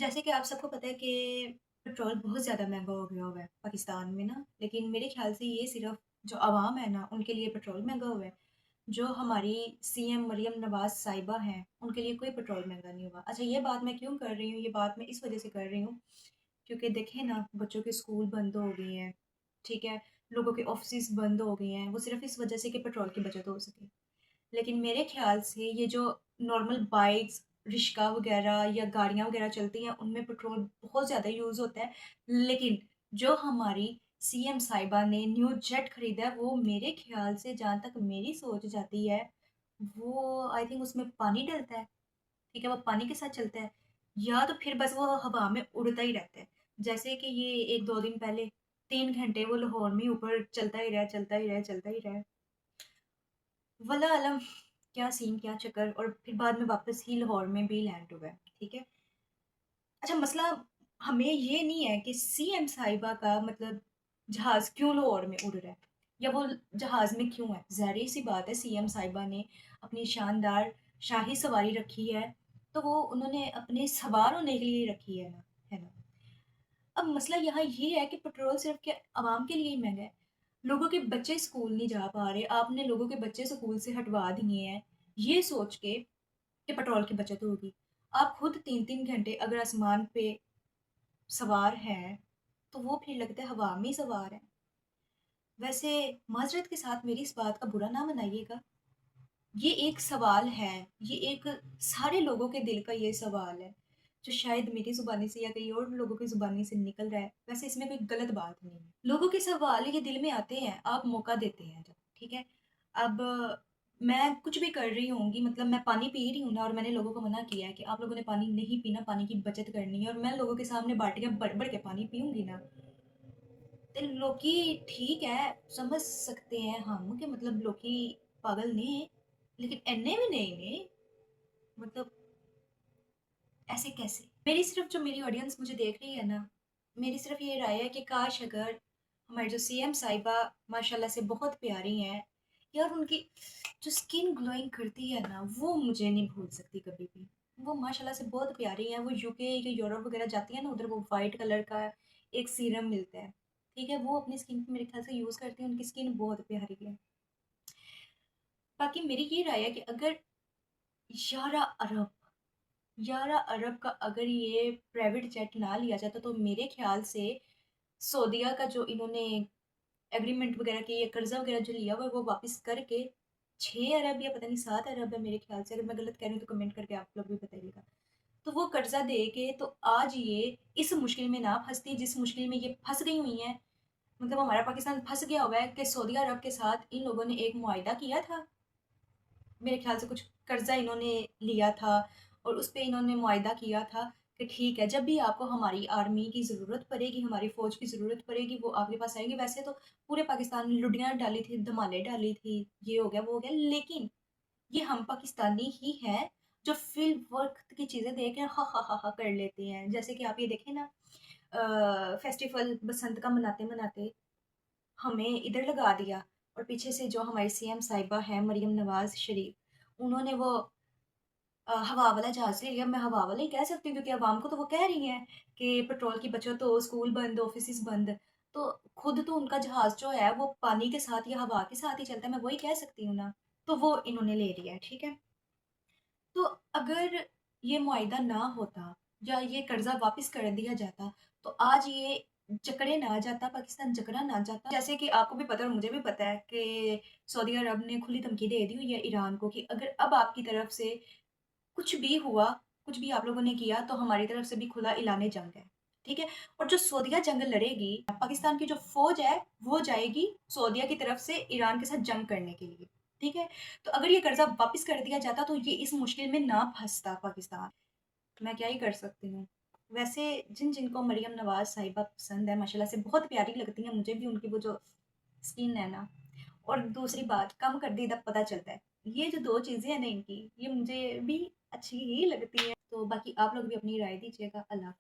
जैसे कि आप सबको पता है कि पेट्रोल बहुत ज़्यादा महँगा हो गया हुआ है पाकिस्तान में ना, लेकिन मेरे ख़्याल से ये सिर्फ़ जो आवाम है ना, उनके लिए पेट्रोल महँगा हुआ है। जो हमारी सीएम मरियम नवाज़ साहिबा हैं, उनके लिए कोई पेट्रोल महँगा नहीं हुआ। अच्छा, ये बात मैं क्यों कर रही हूँ? ये बात मैं इस वज़ह से कर रही हूँ, क्योंकि देखें ना, बच्चों के स्कूल बंद हो गए हैं, ठीक है? लोगों के ऑफ़िसेज़ बंद हो गए हैं, वो सिर्फ़ इस वज़ह से कि पेट्रोल की बचत हो सके। लेकिन मेरे ख़्याल से ये जो नॉर्मल बाइक्स, रिक्शा वग़ैरह या गाड़ियाँ वग़ैरह चलती हैं, उनमें पेट्रोल बहुत ज़्यादा यूज़ होता है। लेकिन जो हमारी सीएम साहिबा ने न्यू जेट खरीदा है, वो मेरे ख़्याल से, जहाँ तक मेरी सोच जाती है, वो आई थिंक उसमें पानी डलता है, ठीक है? वो पानी के साथ चलता है या तो फिर बस वो हवा में उड़ता ही रहता है। जैसे कि ये 1-2 दिन पहले 3 घंटे वो लाहौर में ऊपर चलता ही रहा, चलता ही रहा, चलता ही रहा। वल्लाह आलम क्या सीन क्या चक्कर, और फिर बाद में वापस ही लाहौर में भी लैंड हुआ है, ठीक है। अच्छा, मसला हमें ये नहीं है कि सीएम साहिबा का मतलब जहाज क्यों लाहौर में उड़ रहा है या वो जहाज में क्यों है। जाहिर सी बात है, सीएम साहिबा ने अपनी शानदार शाही सवारी रखी है, तो वो उन्होंने अपने सवार होने के लिए रखी है ना। अब मसला यहाँ ये है कि पेट्रोल सिर्फ क्या आवाम के लिए ही महंगा है। लोगों के बच्चे स्कूल नहीं जा पा रहे, आपने लोगों के बच्चे स्कूल से हटवा दिए हैं, ये सोच के कि पेट्रोल की बचत होगी। आप खुद 3-3 घंटे अगर आसमान पे सवार हैं, तो वो फिर लगता है हवा में ही सवार हैं। वैसे माज़रत के साथ मेरी इस बात का बुरा ना मनाइएगा। ये एक सवाल है, ये एक सारे लोगों के दिल का ये सवाल है, जो शायद मेरी ज़ुबानी से या कहीं और लोगों की ज़ुबानी से निकल रहा है। वैसे इसमें कोई गलत बात नहीं है। लोगों के सवाल ये दिल में आते हैं, आप मौका देते हैं जब, ठीक है? अब मैं कुछ भी कर रही होंगी, मतलब मैं पानी पी रही हूँ ना, और मैंने लोगों को मना किया है कि आप लोगों ने पानी नहीं पीना, पानी की बचत करनी है, और मैं लोगों के सामने बाल्टियाँ भर-भर के पानी पीऊँगी ना, तो लोकी ठीक है, समझ सकते हैं हम कि मतलब लोकी पागल ने, लेकिन इन्ने भी नहीं ने, मतलब ऐसे कैसे? मेरी सिर्फ़ जो मेरी ऑडियंस मुझे देख रही है ना, मेरी सिर्फ़ ये राय है कि काश अगर हमारी जो सीएम साहिबा माशाल्लाह से बहुत प्यारी हैं, यार उनकी जो स्किन ग्लोइंग करती है ना, वो मुझे नहीं भूल सकती कभी भी। वो माशाल्लाह से बहुत प्यारी हैं, वो यूके या यूरोप वग़ैरह जाती हैं ना, उधर वो व्हाइट कलर का एक सीरम मिलता है, ठीक है? वो अपनी स्किन पे मेरे ख़्याल से यूज़ करती हैं, उनकी स्किन बहुत प्यारी है। बाकी मेरी ये राय है कि अगर 11 अरब 11 अरब का अगर ये प्राइवेट जेट ना लिया जाता, तो मेरे ख़्याल से सऊदीया का जो इन्होंने एग्रीमेंट वग़ैरह की, ये कर्ज़ा वग़ैरह जो लिया हुआ है, वो वापस करके 6 अरब या पता नहीं 7 अरब है मेरे ख़्याल से, अगर मैं गलत कह रही हूँ तो कमेंट करके आप लोग भी बताइएगा। तो वो कर्ज़ा दे के तो आज ये इस मुश्किल में ना फँसती जिस मुश्किल में ये फँस गई हुई हैं। मतलब हमारा पाकिस्तान फँस गया हुआ है कि सऊदी अरब के साथ इन लोगों ने एक मुआहिदा किया था। मेरे ख़्याल से कुछ कर्ज़ा इन्होंने लिया था, और उस पे इन्होंने मुआहिदा किया था कि ठीक है, जब भी आपको हमारी आर्मी की ज़रूरत पड़ेगी, हमारी फ़ौज की ज़रूरत पड़ेगी, वो आपके पास आएँगे। वैसे तो पूरे पाकिस्तान में लुटियाँ डाली थी, धमाले डाली थी, ये हो गया, वो हो गया, लेकिन ये हम पाकिस्तानी ही हैं जो फ़िल वक़्त की चीज़ें देख के हा, हा, हा, हा कर लेते हैं। जैसे कि आप ये देखें ना, फेस्टिवल बसंत का मनाते-मनाते हमें इधर लगा दिया, और पीछे से जो हमारी सीएम साहिबा हैं मरियम नवाज़ शरीफ, उन्होंने वो हवा वाला जहाज़ ले लिया। मैं हवा वाला ही कह सकती हूँ, क्योंकि अवाम को तो वो कह रही हैं कि पेट्रोल की बचत हो, स्कूल बंद, ऑफ़िसेज़ बंद। तो खुद तो उनका जहाज़ जो है वो पानी के साथ या हवा के साथ ही चलता है, मैं वही कह सकती हूँ ना। तो वो इन्होंने ले लिया है, ठीक है? तो अगर ये मुआहिदा ना होता या ये कर्ज़ा वापस कर दिया जाता, तो आज ये जकड़े ना जाता, पाकिस्तान जकड़ा ना जाता। जैसे कि आपको भी पता है और मुझे भी पता है कि सऊदी अरब ने खुली धमकी दे दी हुई है ईरान को कि अगर अब आपकी तरफ से कुछ भी हुआ, कुछ भी आप लोगों ने किया, तो हमारी तरफ से भी खुला ऐलान जंग है, ठीक है? और जो सऊदीया जंग लड़ेगी, पाकिस्तान की जो फ़ौज है, वो जाएगी सऊदीया की तरफ से ईरान के साथ जंग करने के लिए, ठीक है? तो अगर ये कर्ज़ा वापस कर दिया जाता, तो ये इस मुश्किल में ना फँसता पाकिस्तान। मैं क्या ही कर सकती हूँ। वैसे जिन-जिनको मरियम नवाज़ साहिबा पसंद है, माशाल्लाह से बहुत प्यारी लगती हैं, मुझे भी उनकी वो जो स्किन है ना, और दूसरी बात कम कर दी तब पता चलता है। ये जो 2 चीज़ें हैं ना इनकी, ये मुझे भी अच्छी ही लगती हैं। तो बाकी आप लोग भी अपनी राय दीजिएगा। अल्लाह